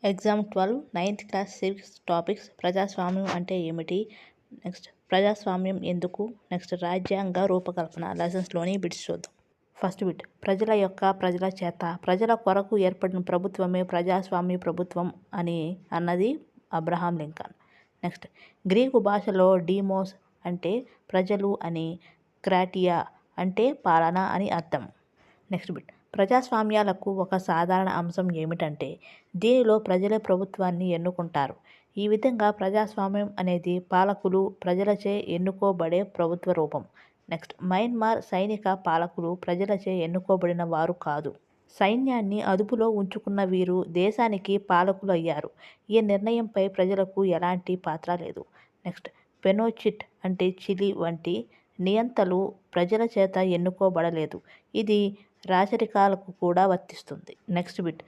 Exam 12 9th class civics topics ప్రజాస్వామ్యం అంటే ఏమిటి, నెక్స్ట్ ప్రజాస్వామ్యం ఎందుకు, నెక్స్ట్ రాజ్యాంగ రూపకల్పన లెసన్స్లోని బిట్స్ చూద్దాం. ఫస్ట్ బిట్, ప్రజల చేత ప్రజల కొరకు ఏర్పడిన ప్రభుత్వమే ప్రజాస్వామ్య ప్రభుత్వం అని అన్నది అబ్రహాం లింకన్. నెక్స్ట్, గ్రీకు భాషలో డీమోస్ అంటే ప్రజలు అని, క్రాటియా అంటే పాలన అని అర్థం. నెక్స్ట్ బిట్, ప్రజాస్వామ్యాలకు ఒక సాధారణ అంశం ఏమిటంటే దీనిలో ప్రజలే ప్రభుత్వాన్ని ఎన్నుకుంటారు. ఈ విధంగా ప్రజాస్వామ్యం అనేది పాలకులు ప్రజలచే ఎన్నుకోబడే ప్రభుత్వ రూపం. నెక్స్ట్, మయన్మార్ సైనిక పాలకులు ప్రజలచే ఎన్నుకోబడిన వారు కాదు. సైన్యాన్ని అదుపులో ఉంచుకున్న వీరు దేశానికి పాలకులు అయ్యారు. ఈ నిర్ణయంపై ప్రజలకు ఎలాంటి పాత్ర లేదు. నెక్స్ట్, పెనోచిట్ అంటే చిలీ వంటి నియంతలు ప్రజల చేత ఎన్నుకోబడలేదు. ఇది రాచరికాలకు కూడా వర్తిస్తుంది. నెక్స్ట్ బిట్,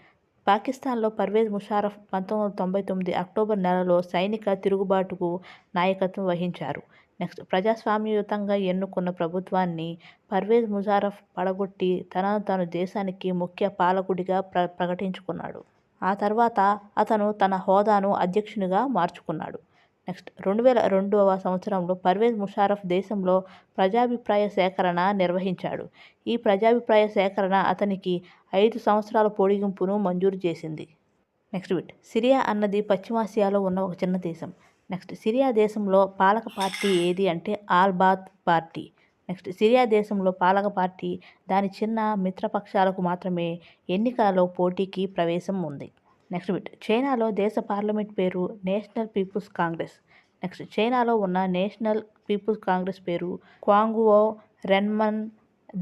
పాకిస్తాన్లో పర్వేజ్ ముషారఫ్ 1999 అక్టోబర్ నెలలో సైనిక తిరుగుబాటుకు నాయకత్వం వహించారు. నెక్స్ట్, ప్రజాస్వామ్యయుతంగా ఎన్నుకున్న ప్రభుత్వాన్ని పర్వేజ్ ముషారఫ్ పడగొట్టి తనను తాను దేశానికి ముఖ్య పాలకుడిగా ప్రకటించుకున్నాడు. ఆ తర్వాత అతను తన హోదాను అధ్యక్షునిగా మార్చుకున్నాడు. నెక్స్ట్, 2002వ సంవత్సరంలో పర్వేజ్ ముషారఫ్ దేశంలో ప్రజాభిప్రాయ సేకరణ నిర్వహించాడు. ఈ ప్రజాభిప్రాయ సేకరణ అతనికి 5 సంవత్సరాల పొడిగింపును మంజూరు చేసింది. నెక్స్ట్ బిట్, సిరియా అన్నది పశ్చిమాసియాలో ఉన్న ఒక చిన్న దేశం. నెక్స్ట్, సిరియా దేశంలో పాలక పార్టీ ఏది అంటే ఆల్-బాత్ పార్టీ. నెక్స్ట్, సిరియా దేశంలో పాలక పార్టీ దాని చిన్న మిత్రపక్షాలకు మాత్రమే ఎన్నికలలో పోటీకి ప్రవేశం ఉంది. నెక్స్ట్ బిట్, చైనాలో దేశ పార్లమెంట్ పేరు నేషనల్ పీపుల్స్ కాంగ్రెస్. నెక్స్ట్, చైనాలో ఉన్న నేషనల్ పీపుల్స్ కాంగ్రెస్ పేరు క్వాంగువో రెన్మన్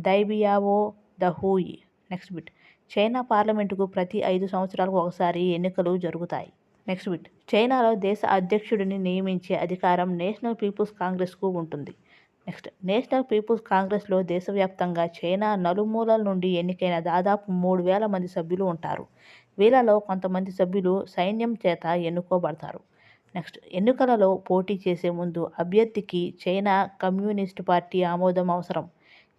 దైబియావో దహూయి. నెక్స్ట్ బిట్, చైనా పార్లమెంటుకు ప్రతి 5 సంవత్సరాలకు ఒకసారి ఎన్నికలు జరుగుతాయి. నెక్స్ట్ బిట్, చైనాలో దేశ అధ్యక్షుడిని నియమించే అధికారం నేషనల్ పీపుల్స్ కాంగ్రెస్కు ఉంటుంది. నెక్స్ట్, నేషనల్ పీపుల్స్ కాంగ్రెస్లో దేశవ్యాప్తంగా చైనా నలుమూలల నుండి ఎన్నికైన దాదాపు 3,000 మంది సభ్యులు ఉంటారు. వీళ్ళలో కొంతమంది సభ్యులు సైన్యం చేత ఎన్నుకోబడతారు. నెక్స్ట్, ఎన్నికలలో పోటీ చేసే ముందు అభ్యర్థికి చైనా కమ్యూనిస్ట్ పార్టీ ఆమోదం అవసరం.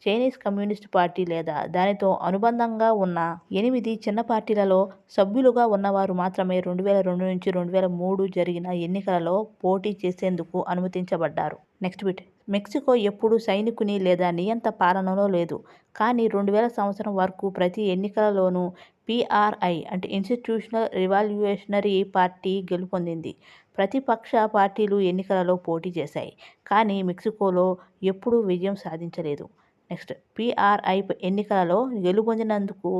చైనీస్ కమ్యూనిస్ట్ పార్టీ లేదా దానితో అనుబంధంగా ఉన్న 8 చిన్న పార్టీలలో సభ్యులుగా ఉన్నవారు మాత్రమే 2002 నుంచి 2003 జరిగిన ఎన్నికలలో పోటీ చేసేందుకు అనుమతించబడ్డారు. నెక్స్ట్ బిట్, మెక్సికో ఎప్పుడూ సైనికుని లేదా నియంత పాలనలో లేదు. కానీ 2000 సంవత్సరం వరకు ప్రతి ఎన్నికలలోనూ PRI అంటే ఇన్స్టిట్యూషనల్ రివాల్యూషనరీ పార్టీ గెలుపొందింది. ప్రతిపక్ష పార్టీలు ఎన్నికలలో పోటీ చేశాయి, కానీ మెక్సికోలో ఎప్పుడూ విజయం సాధించలేదు. నెక్స్ట్, PRI ఎన్నికలలో గెలుపొందినందుకు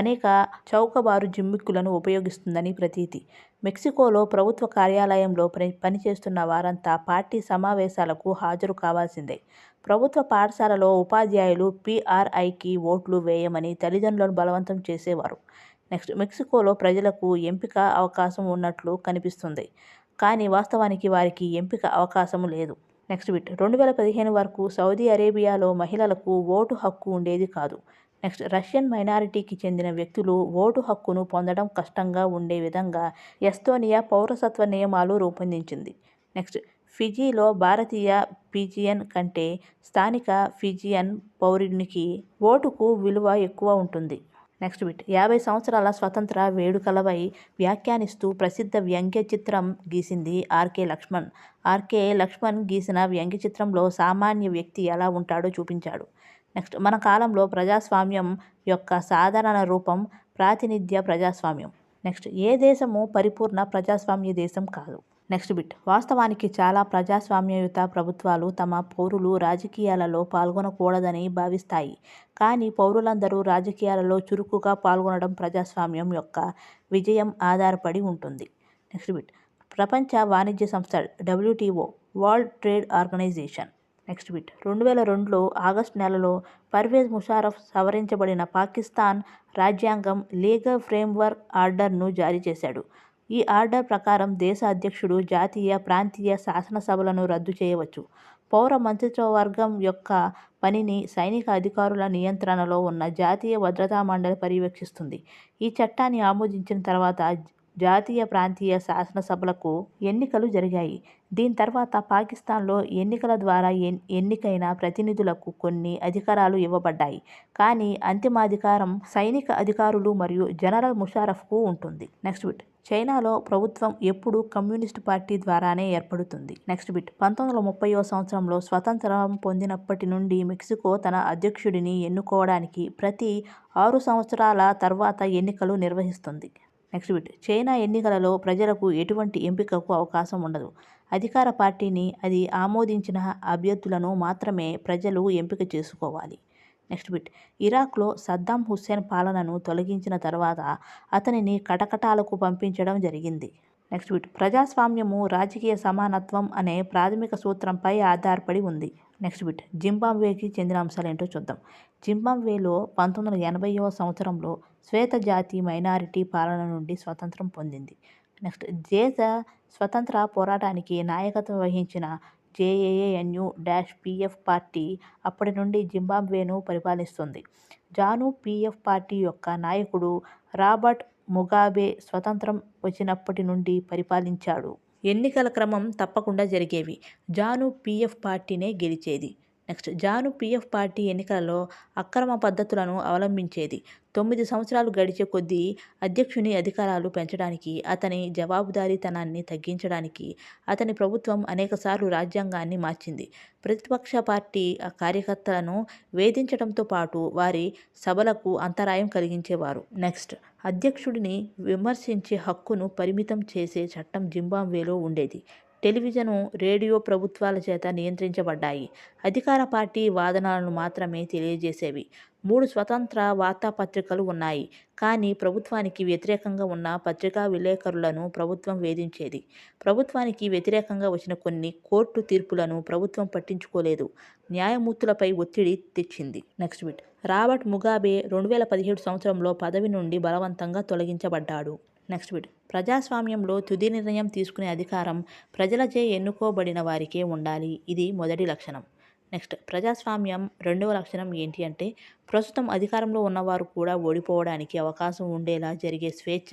అనేక చౌకబారు జిమ్మిక్కులను ఉపయోగిస్తుందని ప్రతీతి. మెక్సికోలో ప్రభుత్వ కార్యాలయంలో పనిచేస్తున్న వారంతా పార్టీ సమావేశాలకు హాజరు కావాల్సిందే. ప్రభుత్వ పాఠశాలలో ఉపాధ్యాయులు PRIకి ఓట్లు వేయమని తల్లిదండ్రులను బలవంతం చేసేవారు. నెక్స్ట్, మెక్సికోలో ప్రజలకు ఎంపిక అవకాశం ఉన్నట్లు కనిపిస్తుంది, కానీ వాస్తవానికి వారికి ఎంపిక అవకాశం లేదు. నెక్స్ట్ బిట్, 2015 వరకు సౌదీ అరేబియాలో మహిళలకు ఓటు హక్కు ఉండేది కాదు. నెక్స్ట్, రష్యన్ మైనారిటీకి చెందిన వ్యక్తులు ఓటు హక్కును పొందడం కష్టంగా ఉండే విధంగా ఎస్తోనియా పౌరసత్వ నియమాలు రూపొందించింది. నెక్స్ట్, ఫిజీలో భారతీయ ఫిజియన్ కంటే స్థానిక ఫిజియన్ పౌరునికి ఓటుకు విలువ ఎక్కువ ఉంటుంది. నెక్స్ట్ బిట్, 50 సంవత్సరాల స్వతంత్ర వేడుకలపై వ్యాఖ్యానిస్తూ ప్రసిద్ధ వ్యంగ్య చిత్రం గీసింది ఆర్కే లక్ష్మణ్. ఆర్కే లక్ష్మణ్ గీసిన వ్యంగ్య చిత్రంలో సామాన్య వ్యక్తి ఎలా ఉంటాడో చూపించాడు. నెక్స్ట్, మన కాలంలో ప్రజాస్వామ్యం యొక్క సాధారణ రూపం ప్రాతినిధ్య ప్రజాస్వామ్యం. నెక్స్ట్, ఏ దేశము పరిపూర్ణ ప్రజాస్వామ్య దేశం కాదు. నెక్స్ట్ బిట్, వాస్తవానికి చాలా ప్రజాస్వామ్యయుత ప్రభుత్వాలు తమ పౌరులు రాజకీయాలలో పాల్గొనకూడదని భావిస్తాయి. కానీ పౌరులందరూ రాజకీయాలలో చురుకుగా పాల్గొనడం ప్రజాస్వామ్యం యొక్క విజయం ఆధారపడి ఉంటుంది. నెక్స్ట్ బిట్, ప్రపంచ వాణిజ్య సంస్థ WTO world trade organization. Next bit, 2002లో ఆగస్టు నెలలో పర్వేజ్ ముషారఫ్ సవరించబడిన పాకిస్తాన్ రాజ్యాంగం లీగల్ ఫ్రేమ్వర్క్ ఆర్డర్ను జారీ చేశాడు. ఈ ఆర్డర్ ప్రకారం దేశ అధ్యక్షుడు జాతీయ, ప్రాంతీయ శాసనసభలను రద్దు చేయవచ్చు. పౌర మంత్రిత్వవర్గం యొక్క పనిని సైనిక అధికారుల నియంత్రణలో ఉన్న జాతీయ భద్రతా మండలి పర్యవేక్షిస్తుంది. ఈ చట్టాన్ని ఆమోదించిన తర్వాత జాతీయ, ప్రాంతీయ శాసనసభలకు ఎన్నికలు జరిగాయి. దీని తర్వాత పాకిస్తాన్లో ఎన్నికల ద్వారా ఎన్నికైన ప్రతినిధులకు కొన్ని అధికారాలు ఇవ్వబడ్డాయి, కానీ అంతిమాధికారం సైనిక అధికారులు మరియు జనరల్ ముషారఫ్కు ఉంటుంది. నెక్స్ట్ బిట్, చైనాలో ప్రభుత్వం ఎప్పుడూ కమ్యూనిస్టు పార్టీ ద్వారానే ఏర్పడుతుంది. నెక్స్ట్ బిట్ 1930వ సంవత్సరంలో స్వతంత్రం పొందినప్పటి నుండి మెక్సికో తన అధ్యక్షుడిని ఎన్నుకోవడానికి ప్రతి 6 సంవత్సరాల తర్వాత ఎన్నికలు నిర్వహిస్తుంది. నెక్స్ట్ బిట్ చైనా ఎన్నికలలో ప్రజలకు ఎటువంటి ఎంపికకు అవకాశం ఉండదు. అధికార పార్టీని అది ఆమోదించిన అభ్యర్థులను మాత్రమే ప్రజలు ఎంపిక చేసుకోవాలి. నెక్స్ట్ బిట్ ఇరాక్లో సద్దాం హుస్సేన్ పాలనను తొలగించిన తర్వాత అతనిని కటకటాలకు పంపించడం జరిగింది. నెక్స్ట్ బిట్ ప్రజాస్వామ్యము రాజకీయ సమానత్వం అనే ప్రాథమిక సూత్రంపై ఆధారపడి ఉంది. నెక్స్ట్ బిట్ జింబాబ్వేకి చెందిన అంశాలు ఏంటో చూద్దాం. జింబాబ్వేలో 1980వ సంవత్సరంలో శ్వేత జాతి మైనారిటీ పాలన నుండి స్వతంత్రం పొందింది. నెక్స్ట్ దేశ స్వతంత్ర పోరాటానికి నాయకత్వం వహించిన JANU-PF పార్టీ అప్పటి నుండి జింబాబ్వేను పరిపాలిస్తుంది. జాను-PF పార్టీ యొక్క నాయకుడు రాబర్ట్ ముగాబే స్వతంత్రం వచ్చినప్పటి నుండి పరిపాలించాడు. ఎన్నికల క్రమం తప్పకుండా జరిగేవి. జాను-PF పార్టీనే గెలిచేది. నెక్స్ట్ జాను-PF పార్టీ ఎన్నికలలో అక్రమ పద్ధతులను అవలంబించేది. 9 సంవత్సరాలు గడిచే కొద్దీ అధ్యక్షుని అధికారాలు పెంచడానికి, అతని జవాబుదారీతనాన్ని తగ్గించడానికి అతని ప్రభుత్వం అనేకసార్లు రాజ్యాంగాన్ని మార్చింది. ప్రతిపక్ష పార్టీ కార్యకర్తలను వేధించడంతో పాటు వారి సభలకు అంతరాయం కలిగించేవారు. నెక్స్ట్ అధ్యక్షుడిని విమర్శించే హక్కును పరిమితం చేసే చట్టం జింబాబ్వేలో ఉండేది. టెలివిజను, రేడియో ప్రభుత్వాల చేత నియంత్రించబడ్డాయి. అధికార పార్టీ వాదనలను మాత్రమే తెలియజేసేవి. 3 స్వతంత్ర వార్తాపత్రికలు ఉన్నాయి. కానీ ప్రభుత్వానికి వ్యతిరేకంగా ఉన్న పత్రికా విలేకరులను ప్రభుత్వం వేధించేది. ప్రభుత్వానికి వ్యతిరేకంగా వచ్చిన కొన్ని కోర్టు తీర్పులను ప్రభుత్వం పట్టించుకోలేదు. న్యాయమూర్తులపై ఒత్తిడి తెచ్చింది. నెక్స్ట్ బిట్ రాబర్ట్ ముగాబే 2017 సంవత్సరంలో పదవి నుండి బలవంతంగా తొలగించబడ్డాడు. నెక్స్ట్ బిట్ ప్రజాస్వామ్యంలో తుది నిర్ణయం తీసుకునే అధికారం ప్రజలచే ఎన్నుకోబడిన వారికే ఉండాలి. ఇది మొదటి లక్షణం. నెక్స్ట్ ప్రజాస్వామ్యం రెండవ లక్షణం ఏంటి అంటే ప్రస్తుతం అధికారంలో ఉన్నవారు కూడా ఓడిపోవడానికి అవకాశం ఉండేలా జరిగే స్వేచ్ఛ,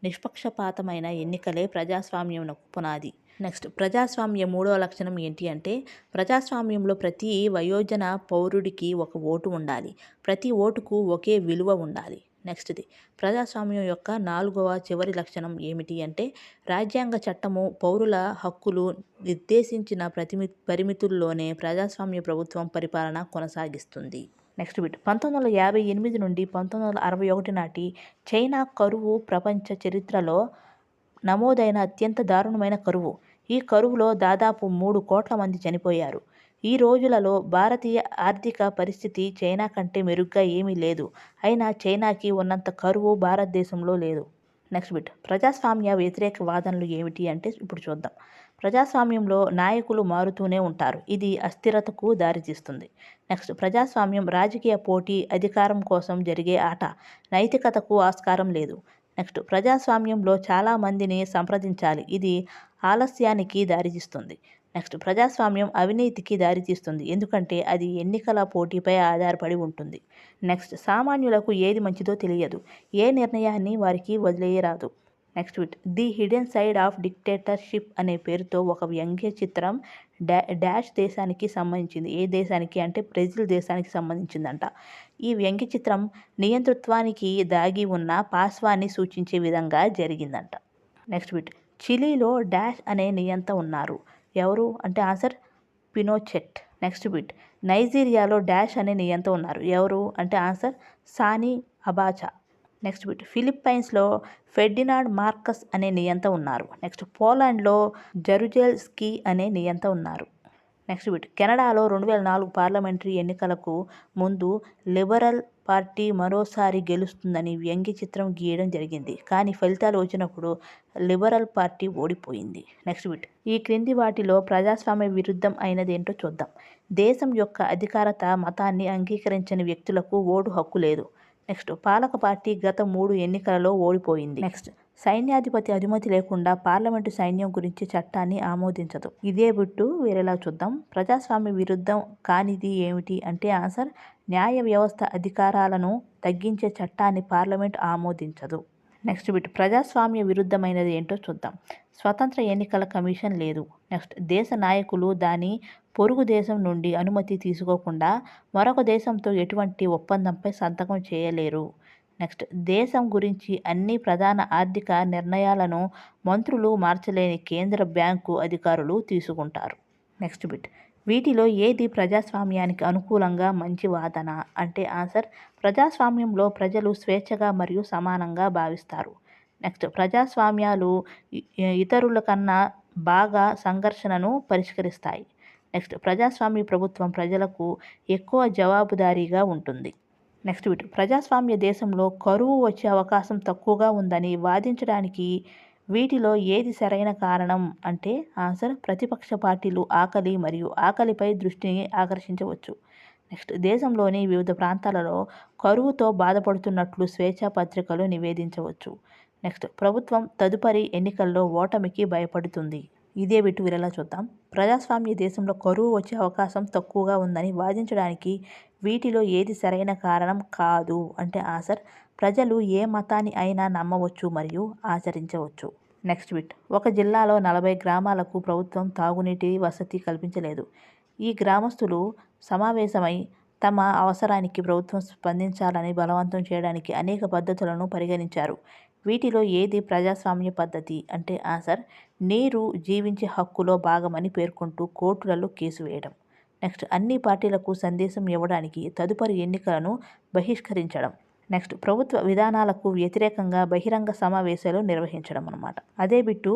నిష్పక్షపాతమైన ఎన్నికలే ప్రజాస్వామ్యంకు పునాది. నెక్స్ట్ ప్రజాస్వామ్య మూడవ లక్షణం ఏంటి అంటే ప్రజాస్వామ్యంలో ప్రతి వయోజన పౌరుడికి ఒక ఓటు ఉండాలి. ప్రతి ఓటుకు ఒకే విలువ ఉండాలి. నెక్స్ట్ది ప్రజాస్వామ్యం యొక్క నాలుగవ చివరి లక్షణం ఏమిటి అంటే రాజ్యాంగ చట్టము పౌరుల హక్కులు నిర్దేశించిన పరిమితుల్లోనే ప్రజాస్వామ్య ప్రభుత్వం పరిపాలన కొనసాగిస్తుంది. నెక్స్ట్ బిట్ 1958 నుండి 1961 నాటి చైనా కరువు ప్రపంచ చరిత్రలో నమోదైన అత్యంత దారుణమైన కరువు. ఈ కరువులో దాదాపు 3 కోట్ల మంది చనిపోయారు. ఈ రోజులలో భారతీయ ఆర్థిక పరిస్థితి చైనా కంటే మెరుగ్గా ఏమీ లేదు. అయినా చైనాకి ఉన్నంత కరువు భారతదేశంలో లేదు. నెక్స్ట్ బిట్ ప్రజాస్వామ్య వ్యతిరేక వాదనలు ఏమిటి అంటే ఇప్పుడు చూద్దాం. ప్రజాస్వామ్యంలో నాయకులు మారుతూనే ఉంటారు. ఇది అస్థిరతకు దారితీస్తుంది. నెక్స్ట్ ప్రజాస్వామ్యం రాజకీయ పోటీ, అధికారం కోసం జరిగే ఆట. నైతికతకు ఆస్కారం లేదు. నెక్స్ట్ ప్రజాస్వామ్యంలో చాలా మందిని సంప్రదించాలి. ఇది ఆలస్యానికి దారితీస్తుంది. నెక్స్ట్ ప్రజాస్వామ్యం అవినీతికి దారితీస్తుంది. ఎందుకంటే అది ఎన్నికల పోటీపై ఆధారపడి ఉంటుంది. నెక్స్ట్ సామాన్యులకు ఏది మంచిదో తెలియదు. ఏ నిర్ణయాన్ని వారికి వదిలేయరాదు. Next bit the hidden side of dictatorship అనే పేరుతో ఒక వ్యంగ్య చిత్రం డాష్ దేశానికి సంబంధించింది. ఏ దేశానికి అంటే బ్రెజిల్ దేశానికి సంబంధించిందంట. ఈ వ్యంగ్య చిత్రం నియంతృత్వానికి దాగి ఉన్న పార్శ్వాన్ని సూచించే విధంగా జరిగిందంట. నెక్స్ట్ బిట్ చిలీలో డాష్ అనే నియంత ఉన్నారు. ఎవరు అంటే ఆన్సర్ పినోచెట్. నెక్స్ట్ బిట్ నైజీరియాలో డాష్ అనే నియంత ఉన్నారు. ఎవరు అంటే answer Sani Abacha. Next bit ఫిలిప్పైన్స్లో ఫెర్డినాండ్ మార్కస్ అనే నియంత ఉన్నారు. నెక్స్ట్ పోలాండ్లో జరుజెల్స్కీ అనే నియంత ఉన్నారు. నెక్స్ట్ బిట్ కెనడాలో 2004 పార్లమెంటరీ ఎన్నికలకు ముందు లిబరల్ పార్టీ మరోసారి గెలుస్తుందని వ్యంగ్య చిత్రం గీయడం జరిగింది. కానీ ఫలితాలు వచ్చినప్పుడు లిబరల్ పార్టీ ఓడిపోయింది. నెక్స్ట్ బిట్ ఈ క్రింది వాటిలో ప్రజాస్వామ్య విరుద్ధం అయినదేంటో చూద్దాం. దేశం యొక్క అధికారత మతాన్ని అంగీకరించని వ్యక్తులకు ఓటు హక్కు లేదు. నెక్స్ట్ పాలక పార్టీ గత 3 ఎన్నికలలో ఓడిపోయింది. నెక్స్ట్ సైన్యాధిపతి అనుమతి లేకుండా పార్లమెంటు సైన్యం గురించి చట్టాన్ని ఆమోదించదు. ఇదే బిట్టు వేరేలా చూద్దాం. ప్రజాస్వామ్య విరుద్ధం కానిది ఏమిటి అంటే ఆన్సర్ న్యాయ వ్యవస్థ అధికారాలను తగ్గించే చట్టాన్ని పార్లమెంట్ ఆమోదించదు. నెక్స్ట్ బిట్ ప్రజాస్వామ్య విరుద్ధమైనది ఏంటో చూద్దాం. స్వతంత్ర ఎన్నికల కమిషన్ లేదు. నెక్స్ట్ దేశ నాయకులు దాని పొరుగు దేశం నుండి అనుమతి తీసుకోకుండా మరొక దేశంతో ఎటువంటి ఒప్పందంపై సంతకం చేయలేరు. నెక్స్ట్ దేశం గురించి అన్ని ప్రధాన ఆర్థిక నిర్ణయాలను మంత్రులు మార్చలేని కేంద్ర బ్యాంకు అధికారులు తీసుకుంటారు. నెక్స్ట్ బిట్ వీటిలో ఏది ప్రజాస్వామ్యానికి అనుకూలంగా మంచి వాదన అంటే ఆన్సర్ ప్రజాస్వామ్యంలో ప్రజలు స్వేచ్ఛగా మరియు సమానంగా భావిస్తారు. నెక్స్ట్ ప్రజాస్వామ్యాలు ఇతరుల కన్నా బాగా సంఘర్షణను పరిష్కరిస్తాయి. నెక్స్ట్ ప్రజాస్వామ్య ప్రభుత్వం ప్రజలకు ఎక్కువ జవాబుదారీగా ఉంటుంది. నెక్స్ట్ బిట్ ప్రజాస్వామ్య దేశంలో కరువు వచ్చే అవకాశం తక్కువగా ఉందని వాదించడానికి వీటిలో ఏది సరైన కారణం అంటే ఆన్సర్ ప్రతిపక్ష పార్టీలు ఆకలి మరియు ఆకలిపై దృష్టిని ఆకర్షించవచ్చు. నెక్స్ట్ దేశంలోని వివిధ ప్రాంతాలలో కరువుతో బాధపడుతున్నట్లు స్వేచ్ఛా పత్రికలు నివేదించవచ్చు. నెక్స్ట్ ప్రభుత్వం తదుపరి ఎన్నికల్లో ఓటమికి భయపడుతుంది. ఇదే బిట్టు వీరెలా చూద్దాం. ప్రజాస్వామ్య దేశంలో కరువు వచ్చే అవకాశం తక్కువగా ఉందని వాదించడానికి వీటిలో ఏది సరైన కారణం కాదు అంటే ఆన్సర్ ప్రజలు ఏ మతాన్ని అయినా నమ్మవచ్చు మరియు ఆచరించవచ్చు. నెక్స్ట్ బిట్ ఒక జిల్లాలో 40 గ్రామాలకు ప్రభుత్వం తాగునీటి వసతి కల్పించలేదు. ఈ గ్రామస్తులు సమావేశమై తమ అవసరానికి ప్రభుత్వం స్పందించాలని బలవంతం చేయడానికి అనేక పద్ధతులను పరిగణించారు. వీటిలో ఏది ప్రజాస్వామ్య పద్ధతి అంటే ఆన్సర్ నీరు జీవించే హక్కులో భాగమని పేర్కొంటూ కోర్టులలో కేసు వేయడం. నెక్స్ట్ అన్ని పార్టీలకు సందేశం ఇవ్వడానికి తదుపరి ఎన్నికలను బహిష్కరించడం. నెక్స్ట్ ప్రభుత్వ విధానాలకు వ్యతిరేకంగా బహిరంగ సమావేశాలు నిర్వహించడం అన్నమాట. అదే బిట్టు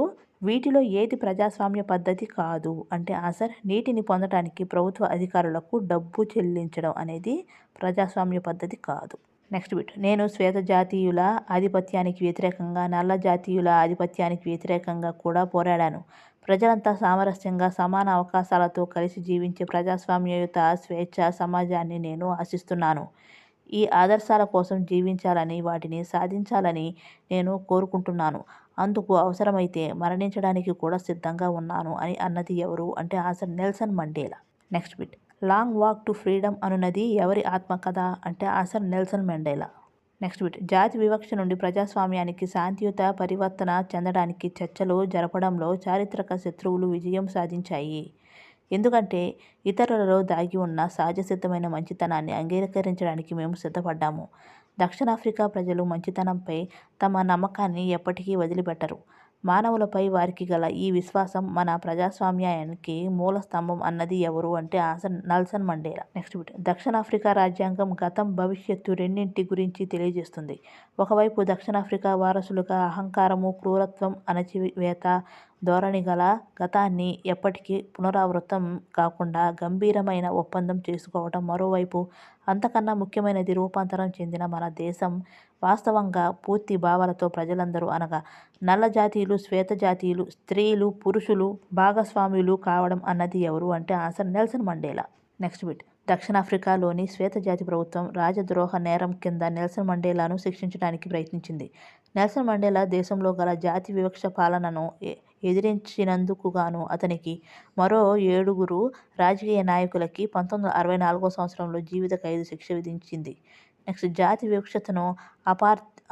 వీటిలో ఏది ప్రజాస్వామ్య పద్ధతి కాదు అంటే ఆన్సర్ నీటిని పొందడానికి ప్రభుత్వ అధికారులకు డబ్బు చెల్లించడం అనేది ప్రజాస్వామ్య పద్ధతి కాదు. నెక్స్ట్ బిట్ నేను శ్వేత జాతీయుల ఆధిపత్యానికి వ్యతిరేకంగా నల్ల జాతీయుల ఆధిపత్యానికి వ్యతిరేకంగా కూడా పోరాడాను. ప్రజలంతా సామరస్యంగా సమాన అవకాశాలతో కలిసి జీవించే ప్రజాస్వామ్యయుత స్వేచ్ఛ సమాజాన్ని నేను ఆశిస్తున్నాను. ఈ ఆదర్శాల కోసం జీవించాలని వాటిని సాధించాలని నేను కోరుకుంటున్నాను. అందుకు అవసరమైతే మరణించడానికి కూడా సిద్ధంగా ఉన్నాను అని అన్నది ఎవరు అంటే answer Nelson Mandela. Next bit long walk to freedom అనున్నది ఎవరి ఆత్మకథ అంటే answer Nelson Mandela. Next bit జాతి వివక్ష నుండి ప్రజాస్వామ్యానికి శాంతియుత పరివర్తన చెందడానికి చర్చలు జరపడంలో చారిత్రక శత్రువులు విజయం సాధించాయి. ఎందుకంటే ఇతరులలో దాగి ఉన్న సహజసిద్ధమైన మంచితనాన్ని అంగీకరించడానికి మేము సిద్ధపడ్డాము. దక్షిణాఫ్రికా ప్రజలు మంచితనంపై తమ నమ్మకాన్ని ఎప్పటికీ వదిలిపెట్టరు. మానవులపై వారికి గల ఈ విశ్వాసం మన ప్రజాస్వామ్యానికి మూల స్తంభం అన్నది ఎవరు అంటే answer Nelson Mandela. Next bit దక్షిణాఫ్రికా రాజ్యాంగం గతం భవిష్యత్తు రెండింటి గురించి తెలియజేస్తుంది. ఒకవైపు దక్షిణాఫ్రికా వారసులుగా అహంకారము క్రూరత్వం అణచివేత ధోరణి గల గతాన్ని ఎప్పటికీ పునరావృతం కాకుండా గంభీరమైన ఒప్పందం చేసుకోవడం, మరోవైపు అంతకన్నా ముఖ్యమైనది రూపాంతరం చెందిన మన దేశం వాస్తవంగా పూర్తి భావాలతో ప్రజలందరూ అనగా నల్ల జాతీయులు శ్వేత జాతీయులు స్త్రీలు పురుషులు భాగస్వాములు కావడం అన్నది ఎవరు అంటే answer Nelson Mandela. Next bit దక్షిణాఫ్రికాలోని శ్వేత జాతి ప్రభుత్వం రాజద్రోహ నేరం కింద నెల్సన్ మండేలాను శిక్షించడానికి ప్రయత్నించింది. నెల్సన్ మండేలా దేశంలో గల జాతి వివక్ష పాలనను ఎదిరించినందుకు గాను అతనికి మరో 7 రాజకీయ నాయకులకి 1964 సంవత్సరంలో జీవిత ఖైదు శిక్ష విధించింది. నెక్స్ట్ జాతి వివక్షతను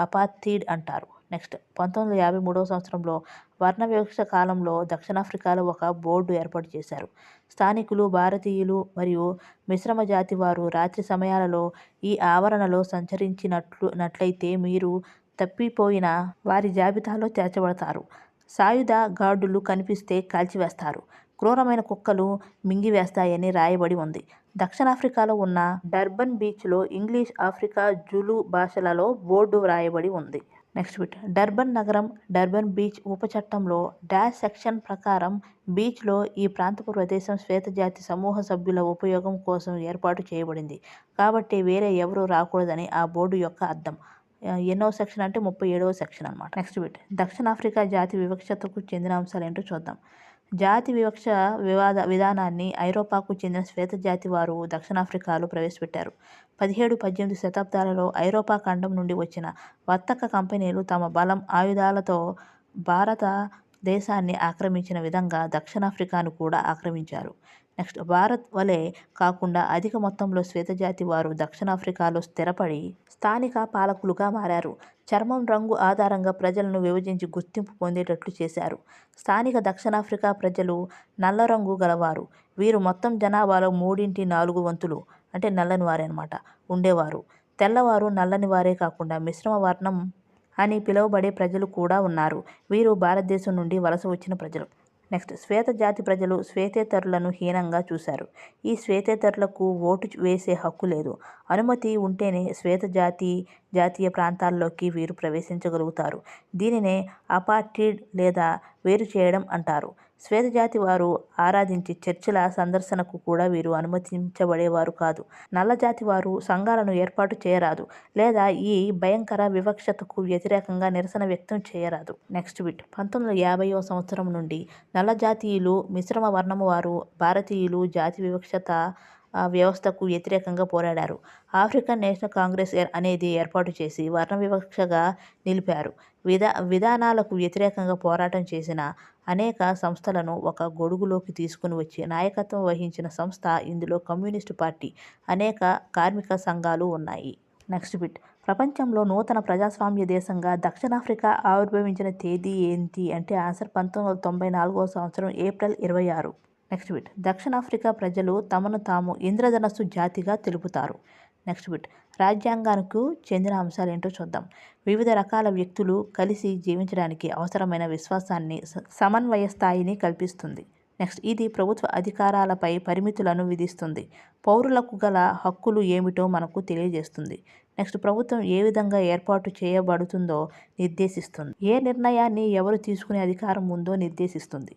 అపార్థీడ్ అంటారు. నెక్స్ట్ 1953 సంవత్సరంలో వర్ణ వివక్ష కాలంలో దక్షిణాఫ్రికాలో ఒక బోర్డు ఏర్పాటు చేశారు. స్థానికులు భారతీయులు మరియు మిశ్రమ జాతి వారు రాత్రి సమయాలలో ఈ ఆవరణలో సంచరించినట్లయితే మీరు తప్పిపోయిన వారి జాబితాలో చేర్చబడతారు. సాయుధ గార్డులు కనిపిస్తే కాల్చివేస్తారు. క్రూరమైన కుక్కలు మింగివేస్తాయని రాయబడి ఉంది. దక్షిణాఫ్రికాలో ఉన్న డర్బన్ బీచ్లో ఇంగ్లీష్ ఆఫ్రికా జులు భాషలలో బోర్డు వ్రాయబడి ఉంది. నెక్స్ట్ బిట్ డర్బన్ నగరం డర్బన్ బీచ్ ఉపచట్టంలో డాష్ సెక్షన్ ప్రకారం బీచ్లో ఈ ప్రాంతపు ప్రదేశం శ్వేత జాతి సమూహ సభ్యుల ఉపయోగం కోసం ఏర్పాటు చేయబడింది కాబట్టి వేరే ఎవరూ రాకూడదని ఆ బోర్డు యొక్క అర్థం. ఎన్నో సెక్షన్ అంటే 37వ సెక్షన్ అనమాట. నెక్స్ట్ బిట్ దక్షిణాఫ్రికా జాతి వివక్షతకు చెందిన అంశాలు ఏంటో చూద్దాం. జాతి వివక్ష విధానాన్ని ఐరోపాకు చెందిన శ్వేత జాతి వారు దక్షిణాఫ్రికాలో ప్రవేశపెట్టారు. 17-18 శతాబ్దాలలో ఐరోపా ఖండం నుండి వచ్చిన వర్తక కంపెనీలు తమ బలం ఆయుధాలతో భారత దేశాన్ని ఆక్రమించిన విధంగా దక్షిణాఫ్రికాను కూడా ఆక్రమించారు. నెక్స్ట్ భారత్ వలె కాకుండా అధిక మొత్తంలో శ్వేతజాతి వారు దక్షిణాఫ్రికాలో స్థిరపడి స్థానిక పాలకులుగా మారారు. చర్మం రంగు ఆధారంగా ప్రజలను విభజించి గుర్తింపు పొందేటట్లు చేశారు. స్థానిక దక్షిణాఫ్రికా ప్రజలు నల్ల రంగు గలవారు. వీరు మొత్తం జనాభాలో 3/4 వంతులు అంటే నల్లని వారే అనమాట ఉండేవారు. తెల్లవారు నల్లని వారే కాకుండా మిశ్రమ వర్ణం అని పిలువబడే ప్రజలు కూడా ఉన్నారు. వీరు భారతదేశం నుండి వలస వచ్చిన ప్రజలు. నెక్స్ట్, శ్వేత జాతి ప్రజలు శ్వేతేతరులను హీనంగా చూశారు. ఈ శ్వేతేతరులకు ఓటు వేసే హక్కు లేదు. అనుమతి ఉంటేనే జాతీయ ప్రాంతాల్లోకి వీరు ప్రవేశించగలుగుతారు. దీనినే అపార్టీడ్ లేదా వేరు చేయడం అంటారు. శ్వేత జాతి వారు ఆరాధించే చర్చిల సందర్శనకు కూడా వీరు అనుమతించబడేవారు కాదు. నల్ల జాతి వారు సంఘాలను ఏర్పాటు చేయరాదు లేదా ఈ భయంకర వివక్షతకు వ్యతిరేకంగా నిరసన వ్యక్తం చేయరాదు. నెక్స్ట్ బిట్, 1950వ సంవత్సరం నుండి నల్ల జాతీయులు, మిశ్రమ వర్ణము వారు భారతీయులు జాతి వివక్షత వ్యవస్థకు వ్యతిరేకంగా పోరాడారు. ఆఫ్రికన్ నేషనల్ కాంగ్రెస్ అనేది ఏర్పాటు చేసి వర్ణ వివక్షగా నిలిపారు. విధానాలకు వ్యతిరేకంగా పోరాటం చేసిన అనేక సంస్థలను ఒక గొడుగులోకి తీసుకుని వచ్చి నాయకత్వం వహించిన సంస్థ ఇందులో కమ్యూనిస్టు పార్టీ, అనేక కార్మిక సంఘాలు ఉన్నాయి. నెక్స్ట్ బిట్, ప్రపంచంలో నూతన ప్రజాస్వామ్య దేశంగా దక్షిణాఫ్రికా ఆవిర్భవించిన తేదీ ఏంటి అంటే ఆన్సర్ 1994వ సంవత్సరం ఏప్రిల్ 26. నెక్స్ట్ బిట్, దక్షిణాఫ్రికా ప్రజలు తమను తాము ఇంద్రధనస్సు జాతిగా తెలుపుతారు. నెక్స్ట్ బిట్, రాజ్యాంగానికి చెందిన అంశాలు ఏంటో చూద్దాం. వివిధ రకాల వ్యక్తులు కలిసి జీవించడానికి అవసరమైన విశ్వాసాన్ని, సమన్వయ స్థాయిని కల్పిస్తుంది. నెక్స్ట్, ఇది ప్రభుత్వ అధికారాలపై పరిమితులను విధిస్తుంది. పౌరులకు గల హక్కులు ఏమిటో మనకు తెలియజేస్తుంది. నెక్స్ట్, ప్రభుత్వం ఏ విధంగా ఏర్పాటు చేయబడుతుందో నిర్దేశిస్తుంది. ఏ నిర్ణయాన్ని ఎవరు తీసుకునే అధికారం ఉందో నిర్దేశిస్తుంది.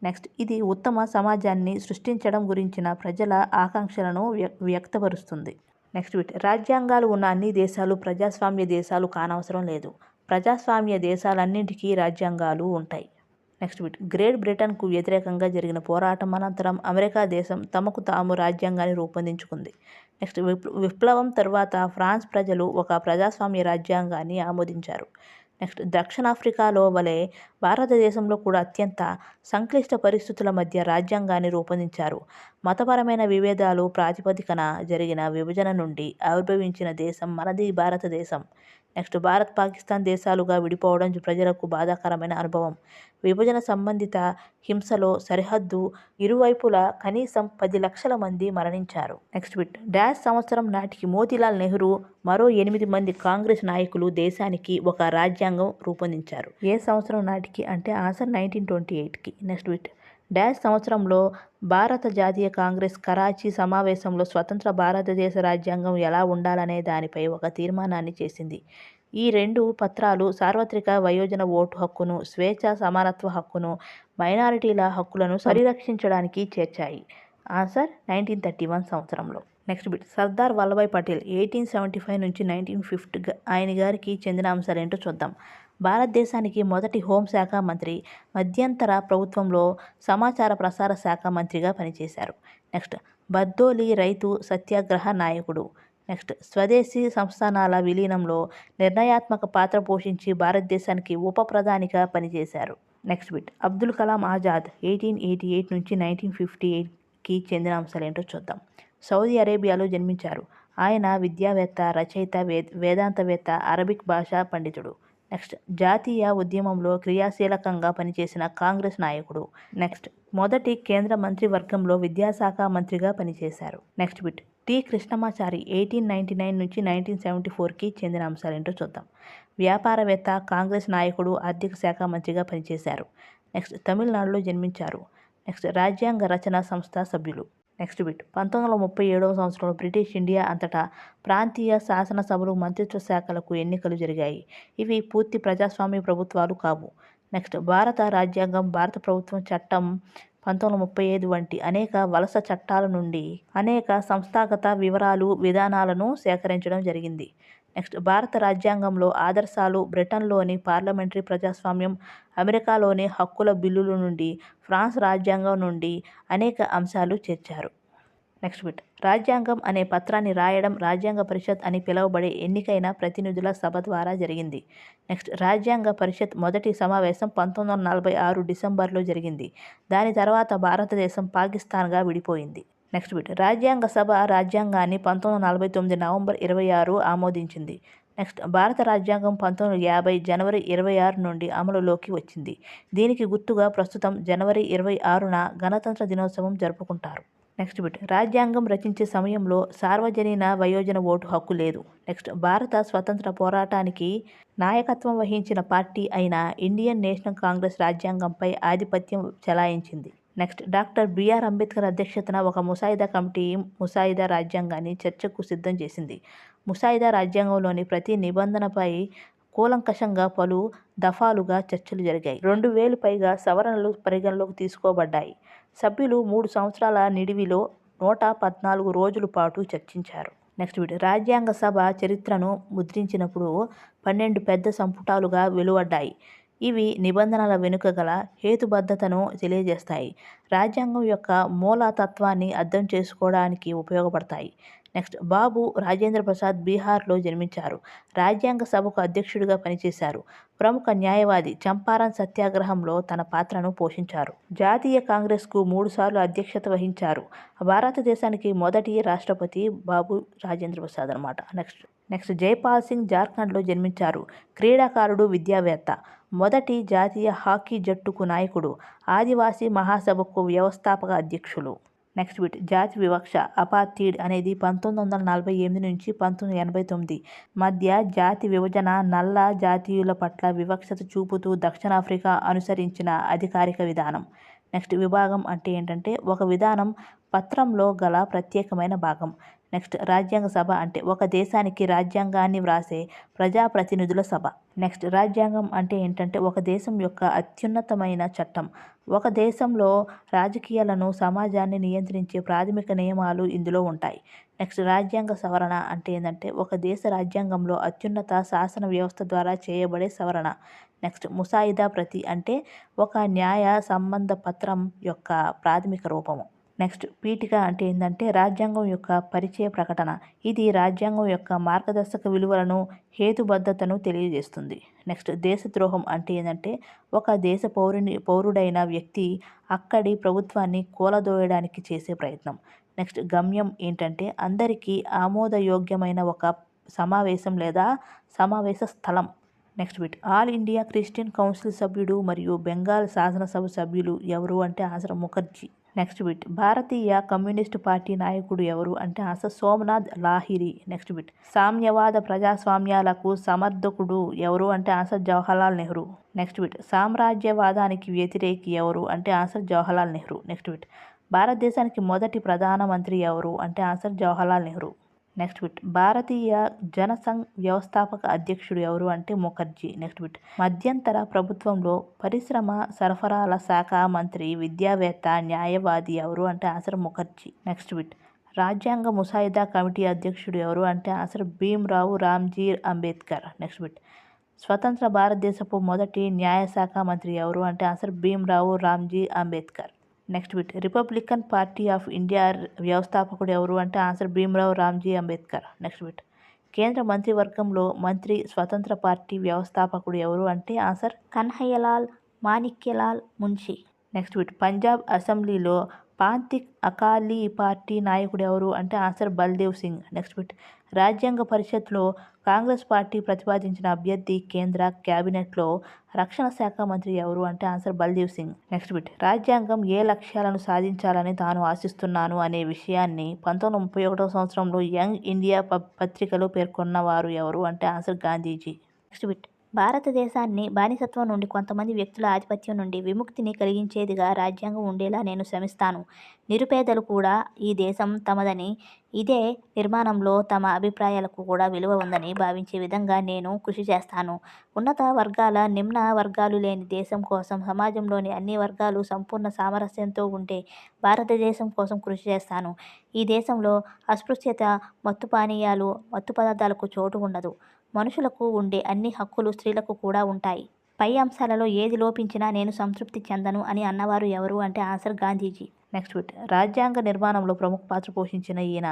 నెక్స్ట్, ఇది ఉత్తమ సమాజాన్ని సృష్టించడం గురించిన ప్రజల ఆకాంక్షలను వ్యక్తపరుస్తుంది. నెక్స్ట్ బిట్, రాజ్యాంగాలు ఉన్న అన్ని దేశాలు ప్రజాస్వామ్య దేశాలు కానవసరం లేదు. ప్రజాస్వామ్య దేశాలన్నింటికీ రాజ్యాంగాలు ఉంటాయి. నెక్స్ట్ బిట్, గ్రేట్ బ్రిటన్కు వ్యతిరేకంగా జరిగిన పోరాటం అనంతరం అమెరికా దేశం తమకు తాము రాజ్యాంగాన్ని రూపొందించుకుంది. నెక్స్ట్, విప్లవం తర్వాత ఫ్రాన్స్ ప్రజలు ఒక ప్రజాస్వామ్య రాజ్యాంగాన్ని ఆమోదించారు. నెక్స్ట్, దక్షిణాఫ్రికాలో వలె భారతదేశంలో కూడా అత్యంత సంక్లిష్ట పరిస్థితుల మధ్య రాజ్యాంగాన్ని రూపొందించారు. మతపరమైన విభేదాలు ప్రాతిపదికన జరిగిన విభజన నుండి ఆవిర్భవించిన దేశం మనది భారతదేశం. నెక్స్ట్, భారత్ పాకిస్తాన్ దేశాలుగా విడిపోవడం ప్రజలకు బాధాకరమైన అనుభవం. విభజన సంబంధిత హింసలో సరిహద్దు ఇరువైపులా కనీసం 10 లక్షల మంది మరణించారు. నెక్స్ట్ బిట్, డాష్ సంవత్సరం నాటికి మోతీలాల్ నెహ్రూ మరో 8 మంది కాంగ్రెస్ నాయకులు దేశానికి ఒక రాజ్యాంగం రూపొందించారు. ఏ సంవత్సరం నాటికి అంటే ఆన్సర్ 1928కి. నెక్స్ట్ బిట్, డాష్ సంవత్సరంలో భారత జాతీయ కాంగ్రెస్ కరాచీ సమావేశంలో స్వతంత్ర భారతదేశ రాజ్యాంగం ఎలా ఉండాలనే దానిపై ఒక తీర్మానాన్ని చేసింది. ఈ 2 పత్రాలు సార్వత్రిక వయోజన ఓటు హక్కును, స్వేచ్ఛ సమానత్వ హక్కును, మైనారిటీల హక్కులను పరిరక్షించడానికి చేర్చాయి. ఆన్సర్ 1931 సంవత్సరంలో. నెక్స్ట్ బిట్, సర్దార్ వల్లభాయ్ పటేల్ 1875 నుంచి 1950 ఆయన గారికి చెందిన అంశాలు ఏంటో చూద్దాం. భారతదేశానికి మొదటి హోంశాఖ మంత్రి, మధ్యంతర ప్రభుత్వంలో సమాచార ప్రసార శాఖ మంత్రిగా పనిచేశారు. నెక్స్ట్, బర్దోలి రైతు సత్యాగ్రహ నాయకుడు. నెక్స్ట్, స్వదేశీ సంస్థానాల విలీనంలో నిర్ణయాత్మక పాత్ర పోషించి భారతదేశానికి ఉప ప్రధానిగా పనిచేశారు. నెక్స్ట్ బిట్, అబ్దుల్ కలాం ఆజాద్ 1888 నుంచి 1958కి చెందిన అంశాలు ఏంటో చూద్దాం. సౌదీ అరేబియాలో జన్మించారు. ఆయన విద్యావేత్త, రచయిత, వేదాంతవేత్త, అరబిక్ భాషా పండితుడు. నెక్స్ట్, జాతీయ ఉద్యమంలో క్రియాశీలకంగా పనిచేసిన కాంగ్రెస్ నాయకుడు. నెక్స్ట్, మొదటి కేంద్ర మంత్రివర్గంలో విద్యాశాఖ మంత్రిగా పనిచేశారు. నెక్స్ట్ బిట్, టి కృష్ణమాచారి 1899 నుంచి 1974కి చెందిన అంశాలు ఏంటో చూద్దాం. వ్యాపారవేత్త, కాంగ్రెస్ నాయకుడు, ఆర్థిక శాఖ మంత్రిగా పనిచేశారు. నెక్స్ట్, తమిళనాడులో జన్మించారు. నెక్స్ట్, రాజ్యాంగ రచన సంస్థ సభ్యులు. నెక్స్ట్ బిట్, 1937వ సంవత్సరంలో బ్రిటిష్ ఇండియా అంతటా ప్రాంతీయ శాసనసభలు, మంత్రిత్వ శాఖలకు ఎన్నికలు జరిగాయి. ఇవి పూర్తి ప్రజాస్వామ్య ప్రభుత్వాలు కావు. నెక్స్ట్, భారత రాజ్యాంగం, భారత ప్రభుత్వం చట్టం 1935 వంటి అనేక వలస చట్టాల నుండి అనేక సంస్థాగత వివరాలు, విధానాలను సేకరించడం జరిగింది. నెక్స్ట్, భారత రాజ్యాంగంలో ఆదర్శాలు బ్రిటన్లోని పార్లమెంటరీ ప్రజాస్వామ్యం, అమెరికాలోని హక్కుల బిల్లుల నుండి, ఫ్రాన్స్ రాజ్యాంగం నుండి అనేక అంశాలు చేర్చారు. నెక్స్ట్ బిట్, రాజ్యాంగం అనే పత్రాన్ని రాయడం రాజ్యాంగ పరిషత్ అని పిలువబడే ఎన్నికైన ప్రతినిధుల సభ ద్వారా జరిగింది. నెక్స్ట్, రాజ్యాంగ పరిషత్ మొదటి సమావేశం 1946 డిసెంబర్లో జరిగింది. దాని తర్వాత భారతదేశం పాకిస్తాన్గా విడిపోయింది. నెక్స్ట్ బిట్, రాజ్యాంగ సభ రాజ్యాంగాన్ని 1949 నవంబర్ 26 ఆమోదించింది. నెక్స్ట్, భారత రాజ్యాంగం 1950 జనవరి 26 నుండి అమలులోకి వచ్చింది. దీనికి గుర్తుగా ప్రస్తుతం జనవరి 26న గణతంత్ర దినోత్సవం జరుపుకుంటారు. నెక్స్ట్ బిట్ రాజ్యాంగం రచించే సమయంలో సార్వజనీన వయోజన ఓటు హక్కు లేదు. నెక్స్ట్ భారత స్వతంత్ర పోరాటానికి నాయకత్వం వహించిన పార్టీ అయిన ఇండియన్ నేషనల్ కాంగ్రెస్ రాజ్యాంగంపై ఆధిపత్యం చెలాయించింది. నెక్స్ట్ డాక్టర్ బిఆర్ అంబేద్కర్ అధ్యక్షతన ఒక ముసాయిదా కమిటీ ముసాయిదా రాజ్యాంగాన్ని చర్చకు సిద్ధం చేసింది. ముసాయిదా రాజ్యాంగంలోని ప్రతి నిబంధనపై కూలంకషంగా పలు దఫాలుగా చర్చలు జరిగాయి. 2000 పైగా సవరణలు పరిగణలోకి తీసుకోబడ్డాయి. సభ్యులు 3 సంవత్సరాల నిడివిలో 114 రోజుల పాటు చర్చించారు. నెక్స్ట్ వీడియో రాజ్యాంగ సభ చరిత్రను ముద్రించినప్పుడు 12 పెద్ద సంపుటాలుగా వెలువడ్డాయి. ఇవి నిబంధనల వెనుక గల హేతుబద్ధతను తెలియజేస్తాయి. రాజ్యాంగం యొక్క మూలతత్వాన్ని అర్థం చేసుకోవడానికి ఉపయోగపడతాయి. నెక్స్ట్ బాబు రాజేంద్ర ప్రసాద్ బీహార్లో జన్మించారు. రాజ్యాంగ సభకు అధ్యక్షుడిగా పనిచేశారు. ప్రముఖ న్యాయవాది చంపారన్ సత్యాగ్రహంలో తన పాత్రను పోషించారు. జాతీయ కాంగ్రెస్కు 3 సార్లు అధ్యక్షత వహించారు. భారతదేశానికి మొదటి రాష్ట్రపతి బాబు రాజేంద్ర ప్రసాద్ అనమాట. నెక్స్ట్ జైపాల్ సింగ్ జార్ఖండ్లో జన్మించారు. క్రీడాకారుడు, విద్యావేత్త. మొదటి జాతీయ హాకీ జట్టుకు నాయకుడు. ఆదివాసీ మహాసభకు వ్యవస్థాపక అధ్యక్షులు. నెక్స్ట్ బిట్ జాతి వివక్ష అపార్థీడ్ అనేది 1948 నుంచి 1989 మధ్య జాతి విభజన నల్ల జాతీయుల పట్ల వివక్షత చూపుతూ దక్షిణాఫ్రికా అనుసరించిన అధికారిక విధానం. నెక్స్ట్ విభాగం అంటే ఏంటంటే ఒక విధానం పత్రంలో గల ప్రత్యేకమైన భాగం. నెక్స్ట్ రాజ్యాంగ సభ అంటే ఒక దేశానికి రాజ్యాంగాన్ని వ్రాసే ప్రజాప్రతినిధుల సభ. నెక్స్ట్ రాజ్యాంగం అంటే ఏంటంటే ఒక దేశం యొక్క అత్యున్నతమైన చట్టం. ఒక దేశంలో రాజకీయాలను సమాజాన్ని నియంత్రించే ప్రాథమిక నియమాలు ఇందులో ఉంటాయి. నెక్స్ట్ రాజ్యాంగ సవరణ అంటే ఏంటంటే ఒక దేశ రాజ్యాంగంలో అత్యున్నత శాసన వ్యవస్థ ద్వారా చేయబడే సవరణ. నెక్స్ట్ ముసాయిదా ప్రతి అంటే ఒక న్యాయ సంబంధ పత్రం యొక్క ప్రాథమిక రూపము. నెక్స్ట్ పీఠిక అంటే ఏంటంటే రాజ్యాంగం యొక్క పరిచయ ప్రకటన. ఇది రాజ్యాంగం యొక్క మార్గదర్శక విలువలను హేతుబద్ధతను తెలియజేస్తుంది. నెక్స్ట్ దేశద్రోహం అంటే ఏంటంటే ఒక దేశ పౌరుడైన వ్యక్తి అక్కడి ప్రభుత్వాన్ని కూలదోయడానికి చేసే ప్రయత్నం. నెక్స్ట్ గమ్యం ఏంటంటే అందరికీ ఆమోదయోగ్యమైన ఒక సమావేశం లేదా సమావేశ స్థలం. Next bit all India Christian council సభ్యుడు మరియు బెంగాల్ శాసనసభ సభ్యులు ఎవరు అంటే ఆన్సర్ ముఖర్జీ. నెక్స్ట్ బిట్ భారతీయ కమ్యూనిస్టు పార్టీ నాయకుడు ఎవరు అంటే answer Somnath Lahiri. Next bit సామ్యవాద ప్రజాస్వామ్యాలకు సమర్థకుడు ఎవరు అంటే answer Jawaharlal Nehru. Next bit సామ్రాజ్యవాదానికి వ్యతిరేకి ఎవరు అంటే answer Jawaharlal Nehru. Next bit భారతదేశానికి మొదటి ప్రధానమంత్రి ఎవరు అంటే answer Jawaharlal Nehru. Next bit Bharatiya Jan Sangh వ్యవస్థాపక అధ్యక్షుడు ఎవరు అంటే ముఖర్జీ. నెక్స్ట్ బిట్ మధ్యంతర ప్రభుత్వంలో పరిశ్రమ సరఫరాల శాఖ మంత్రి, విద్యావేత్త, న్యాయవాది ఎవరు అంటే ఆన్సర్ ముఖర్జీ. నెక్స్ట్ బిట్ రాజ్యాంగ ముసాయిదా కమిటీ అధ్యక్షుడు ఎవరు అంటే answer Bhimrao Ramji Ambedkar. Next bit స్వతంత్ర భారతదేశపు మొదటి న్యాయశాఖ మంత్రి ఎవరు అంటే answer Bhimrao Ramji Ambedkar. Next bit Republican party of India వ్యవస్థాపకుడు ఎవరు అంటే answer Bhimrao Ramji Ambedkar. Next bit కేంద్ర మంత్రివర్గంలో మంత్రి స్వతంత్ర పార్టీ వ్యవస్థాపకుడు ఎవరు అంటే answer Kanhaiyalal Maneklal Munshi. Next bit Punjab అసెంబ్లీలో పాంతిక్ అకాలీ పార్టీ నాయకుడు ఎవరు అంటే answer Baldev Singh. Next bit రాజ్యాంగ పరిషత్లో కాంగ్రెస్ పార్టీ ప్రతిపాదించిన అభ్యర్థి కేంద్ర క్యాబినెట్లో రక్షణ శాఖ మంత్రి ఎవరు అంటే answer Baldev Singh. Next bit రాజ్యాంగం ఏ లక్ష్యాలను సాధించాలని తాను ఆశిస్తున్నాను అనే విషయాన్ని 1931వ సంవత్సరంలో యంగ్ ఇండియా పత్రికలో పేర్కొన్న వారు ఎవరు అంటే ఆన్సర్ గాంధీజీ. నెక్స్ట్ బిట్ భారతదేశాన్ని బానిసత్వం నుండి కొంతమంది వ్యక్తుల ఆధిపత్యం నుండి విముక్తిని కలిగించేదిగా రాజ్యాంగం ఉండేలా నేను శ్రమిస్తాను. నిరుపేదలు కూడా ఈ దేశం తమదని, ఇదే నిర్మాణంలో తమ అభిప్రాయాలకు కూడా విలువ ఉందని భావించే విధంగా నేను కృషి చేస్తాను. ఉన్నత వర్గాల నిమ్న వర్గాలు లేని దేశం కోసం సమాజంలోని అన్ని వర్గాలు సంపూర్ణ సామరస్యంతో ఉండే భారతదేశం కోసం కృషి చేస్తాను. ఈ దేశంలో అస్పృశ్యత, మత్తు పానీయాలు, మత్తు పదార్థాలకు చోటు ఉండదు. మనుషులకు ఉండే అన్ని హక్కులు స్త్రీలకు కూడా ఉంటాయి. పై అంశాలలో ఏది లోపించినా నేను సంతృప్తి చెందను అని అన్నవారు ఎవరు అంటే ఆన్సర్ గాంధీజీ. నెక్స్ట్ బిట్ రాజ్యాంగ నిర్మాణంలో ప్రముఖ పాత్ర పోషించిన ఈయన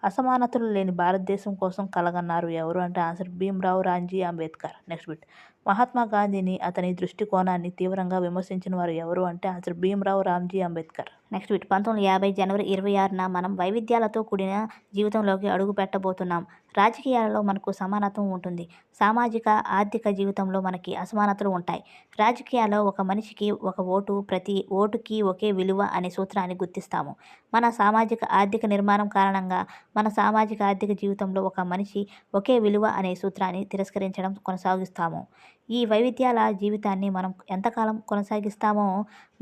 అసమానతలు లేని భారతదేశం కోసం కలగన్నారు ఎవరు అంటే answer Bhimrao Ramji Ambedkar. Next bit Mahatma గాంధీని, అతని దృష్టికోణాన్ని తీవ్రంగా విమర్శించిన వారు ఎవరు అంటే answer Bhimrao Ramji Ambedkar. Next bit 1950 జనవరి 26న మనం వైవిధ్యాలతో కూడిన జీవితంలోకి అడుగు పెట్టబోతున్నాం. రాజకీయాలలో మనకు సమానత్వం ఉంటుంది. సామాజిక, ఆర్థిక జీవితంలో మనకి అసమానతలు ఉంటాయి. రాజకీయాల్లో ఒక మనిషికి ఒక ఓటు, ప్రతి ఓటుకి ఒకే విలువ అనే సూత్రాన్ని అవసరాన్ని గుర్తిస్తాము. మన సామాజిక ఆర్థిక నిర్మాణం కారణంగా మన సామాజిక ఆర్థిక జీవితంలో ఒక మనిషి ఒకే విలువ అనే సూత్రాన్ని తిరస్కరించడం కొనసాగిస్తాము. ఈ వైవిధ్యాల జీవితాన్ని మనం ఎంతకాలం కొనసాగిస్తామో,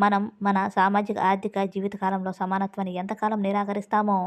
మనం మన సామాజిక ఆర్థిక జీవితకాలంలో సమానత్వాన్ని ఎంతకాలం నిరాకరిస్తామో,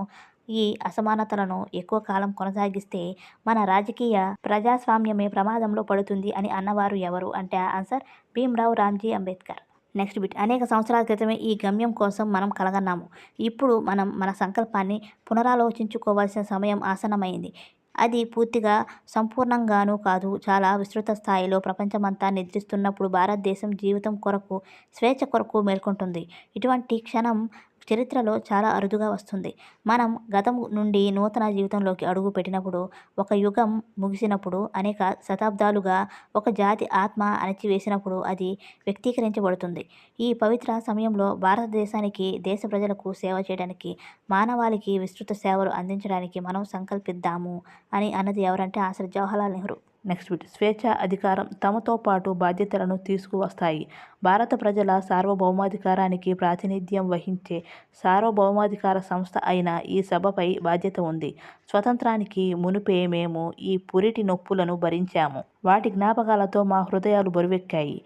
ఈ అసమానతలను ఎక్కువ కాలం కొనసాగిస్తే మన రాజకీయ ప్రజాస్వామ్యమే ప్రమాదంలో పడుతుంది అని అన్నవారు ఎవరు అంటే answer Bhimrao Ramji Ambedkar. Next bit. అనేక సంవత్సరాల క్రితమే ఈ గమ్యం కోసం మనం కలగన్నాము. ఇప్పుడు మనం మన సంకల్పాన్ని పునరాలోచించుకోవాల్సిన సమయం ఆసన్నమైంది. అది పూర్తిగా సంపూర్ణంగానూ కాదు, చాలా విస్తృత స్థాయిలో ప్రపంచమంతా నిద్రిస్తున్నప్పుడు భారతదేశం జీవితం కొరకు, స్వేచ్ఛ కొరకు మేల్కొంటుంది. ఇటువంటి క్షణం చరిత్రలో చాలా అరుదుగా వస్తుంది. మనం గతం నుండి నూతన జీవితంలోకి అడుగు పెట్టినప్పుడు, ఒక యుగం ముగిసినప్పుడు, అనేక శతాబ్దాలుగా ఒక జాతి ఆత్మ అణచివేసినప్పుడు అది వ్యక్తీకరించబడుతుంది. ఈ పవిత్ర సమయంలో భారతదేశానికి, దేశ ప్రజలకు సేవ చేయడానికి, మానవాళికి విస్తృత సేవలు అందించడానికి మనం సంకల్పిద్దాము అని అన్నది ఎవరంటే answer Jawaharlal Nehru. Next bit. స్వేచ్ఛ, అధికారం తమతో పాటు బాధ్యతలను తీసుకువస్తాయి. భారత ప్రజల సార్వభౌమాధికారానికి ప్రాతినిధ్యం వహించే సార్వభౌమాధికార సంస్థ అయిన ఈ సభపై బాధ్యత ఉంది. స్వతంత్రానికి మునుపే మేము ఈ పురిటి నొప్పులను భరించాము. వాటి జ్ఞాపకాలతో మా హృదయాలు బరువెక్కాయి.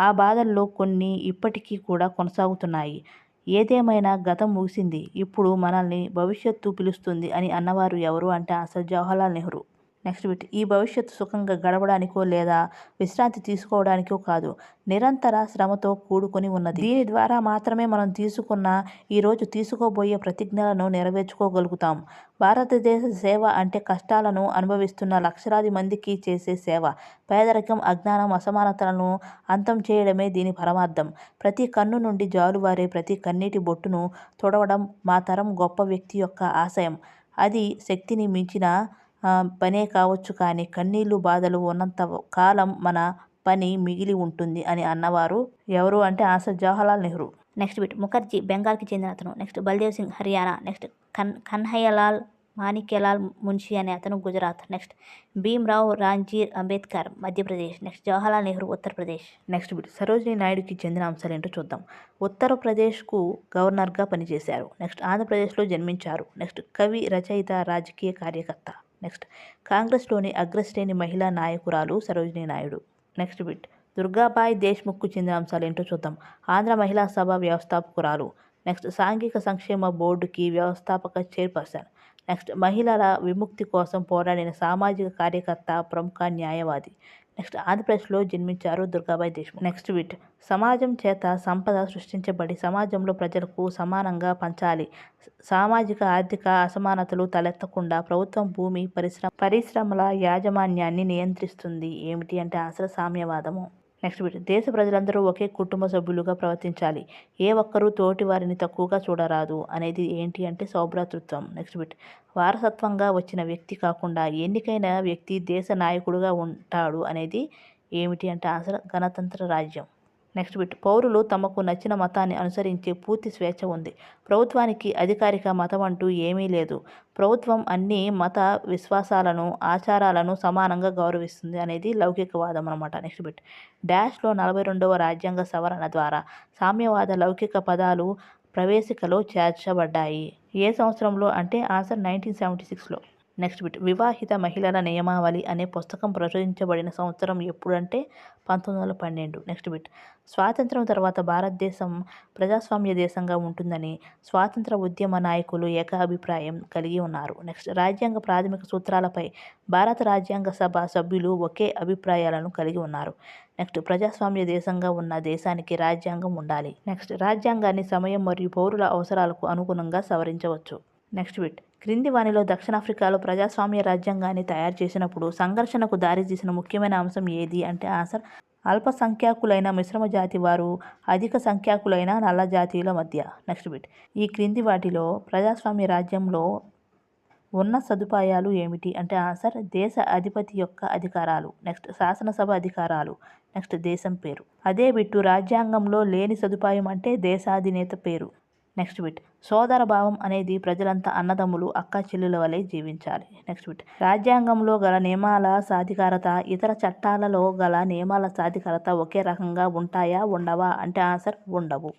ఆ బాధల్లో కొన్ని ఇప్పటికీ కూడా కొనసాగుతున్నాయి. ఏదేమైనా గతం ముగిసింది. ఇప్పుడు మనల్ని భవిష్యత్తు పిలుస్తుంది అని అన్నవారు ఎవరు అంటే answer Jawaharlal Nehru. Next bit. ఈ భవిష్యత్తు సుఖంగా గడపడానికో లేదా విశ్రాంతి తీసుకోవడానికో కాదు, నిరంతర శ్రమతో కూడుకొని ఉన్నది. దీని ద్వారా మాత్రమే మనం ఈరోజు తీసుకోబోయే ప్రతిజ్ఞలను నెరవేర్చుకోగలుగుతాం. భారతదేశ సేవ అంటే కష్టాలను అనుభవిస్తున్న లక్షలాది మందికి చేసే సేవ. పేదరికం, అజ్ఞానం, అసమానతలను అంతం చేయడమే దీని పరమార్థం. ప్రతి కన్ను నుండి జాలువారే ప్రతి కన్నీటి బొట్టును తుడవడం మా తరం గొప్ప వ్యక్తి యొక్క ఆశయం. అది శక్తిని మించిన పనే కావచ్చు, కానీ కన్నీళ్లు, బాధలు ఉన్నంత కాలం మన పని మిగిలి ఉంటుంది అని అన్నవారు ఎవరు అంటే answer Jawaharlal Nehru. Next bit. Mukherjee బెంగాల్కి చెందిన అతను. నెక్స్ట్ బల్దేవ్ సింగ్ హర్యానా. నెక్స్ట్ కన్హయ్యలాల్ మాణిక్యలాల్ మున్షి అనే అతను Gujarat. Next Bhimrao Ramji Ambedkar Madhya Pradesh. Next Jawaharlal Nehru Uttar Pradesh. Next bit. Sarojini నాయుడుకి చెందిన అంశాలు ఏంటో చూద్దాం. ఉత్తరప్రదేశ్కు గవర్నర్గా పనిచేశారు. నెక్స్ట్ ఆంధ్రప్రదేశ్లో జన్మించారు. నెక్స్ట్ కవి, రచయిత, రాజకీయ కార్యకర్త. నెక్స్ట్ కాంగ్రెస్లోని అగ్రశ్రేణి మహిళా నాయకురాలు సరోజినీ నాయుడు. Next bit. దుర్గాబాయ్ దేశ్ముఖ్కు చెందిన అంశాలు ఏంటో చూద్దాం. ఆంధ్ర మహిళా సభ వ్యవస్థాపకురాలు. నెక్స్ట్ సాంఘిక సంక్షేమ బోర్డుకి వ్యవస్థాపక చైర్పర్సన్. నెక్స్ట్ మహిళల విముక్తి కోసం పోరాడిన సామాజిక కార్యకర్త, ప్రముఖ న్యాయవాది. నెక్స్ట్ ఆంధ్రప్రదేశ్లో జన్మించారు దుర్గాబాయ్ దేశ్ముఖ్. Next bit. సమాజం చేత సంపద సృష్టించబడి సమాజంలో ప్రజలకు సమానంగా పంచాలి. సామాజిక ఆర్థిక అసమానతలు తలెత్తకుండా ప్రభుత్వం భూమి, పరిశ్రమల యాజమాన్యాన్ని నియంత్రిస్తుంది. ఏమిటి అంటే ఆన్సర్ సామ్యవాదము. Next bit. దేశ ప్రజలందరూ ఒకే కుటుంబ సభ్యులుగా ప్రవర్తించాలి. ఏ ఒక్కరూ తోటి వారిని తక్కువగా చూడరాదు అనేది ఏంటి అంటే సౌభ్రాతృత్వం. Next bit. వారసత్వంగా వచ్చిన వ్యక్తి కాకుండా ఎన్నికైన వ్యక్తి దేశ నాయకుడుగా ఉంటాడు అనేది ఏమిటి అంటే ఆన్సర్ గణతంత్ర రాజ్యం. Next bit. పౌరులు తమకు నచ్చిన మతాన్ని అనుసరించే పూర్తి స్వేచ్ఛ ఉంది. ప్రభుత్వానికి అధికారిక మతం అంటూ ఏమీ లేదు. ప్రభుత్వం అన్ని మత విశ్వాసాలను, ఆచారాలను సమానంగా గౌరవిస్తుంది అనేది లౌకికవాదం అన్నమాట. Next bit. డాష్లో 42వ రాజ్యాంగ సవరణ ద్వారా సామ్యవాద లౌకిక పదాలు ప్రవేశికలో చేర్చబడ్డాయి. ఏ సంవత్సరంలో అంటే ఆన్సర్ 1976లో. Next bit. వివాహిత మహిళల నియమావళి అనే పుస్తకం ప్రచురించబడిన సంవత్సరం ఎప్పుడు అంటే 1912. Next bit. స్వాతంత్రం తర్వాత భారతదేశం ప్రజాస్వామ్య దేశంగా ఉంటుందని స్వాతంత్ర ఉద్యమ నాయకులు ఏకాభిప్రాయం కలిగి ఉన్నారు. నెక్స్ట్ రాజ్యాంగ ప్రాథమిక సూత్రాలపై భారత రాజ్యాంగ సభ సభ్యులు ఒకే అభిప్రాయాలను కలిగి ఉన్నారు. నెక్స్ట్ ప్రజాస్వామ్య దేశంగా ఉన్న దేశానికి రాజ్యాంగం ఉండాలి. నెక్స్ట్ రాజ్యాంగాన్ని సమయం మరియు పౌరుల అవసరాలకు అనుగుణంగా సవరించవచ్చు. Next bit. క్రింది వానిలో దక్షిణాఫ్రికాలో ప్రజాస్వామ్య రాజ్యాంగాన్ని తయారు చేసినప్పుడు సంఘర్షణకు దారితీసిన ముఖ్యమైన అంశం ఏది అంటే ఆన్సర్ అల్పసంఖ్యాకులైన మిశ్రమ జాతి వారు, అధిక సంఖ్యాకులైన నల్ల జాతీయుల మధ్య. Next bit. ఈ క్రింది వాటిలో ప్రజాస్వామ్య రాజ్యంలో ఉన్న సదుపాయాలు ఏమిటి అంటే ఆన్సర్ దేశ అధిపతి యొక్క అధికారాలు. నెక్స్ట్ శాసనసభ అధికారాలు. నెక్స్ట్ దేశం పేరు. అదే బిట్టు రాజ్యాంగంలో లేని సదుపాయం అంటే దేశాధినేత పేరు. Next bit. సోదర భావం అనేది ప్రజలంతా అన్నదమ్ములు, అక్క చెల్లుల వలె జీవించాలి. Next bit. రాజ్యాంగంలో గల నియమాల సాధికారత, ఇతర చట్టాలలో గల నియమాల సాధికారత ఒకే రకంగా ఉంటాయా, ఉండవా అంటే ఆన్సర్ ఉండవు.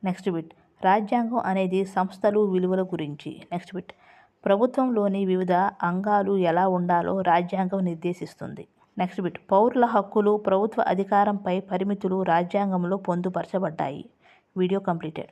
Next bit. రాజ్యాంగం అనేది సంస్థలు విలువల గురించి. Next bit. ప్రభుత్వంలోని వివిధ అంగాలు ఎలా ఉండాలో రాజ్యాంగం నిర్దేశిస్తుంది. Next bit. పౌరుల హక్కులు, ప్రభుత్వ అధికారంపై పరిమితులు రాజ్యాంగంలో పొందుపరచబడ్డాయి. Video completed.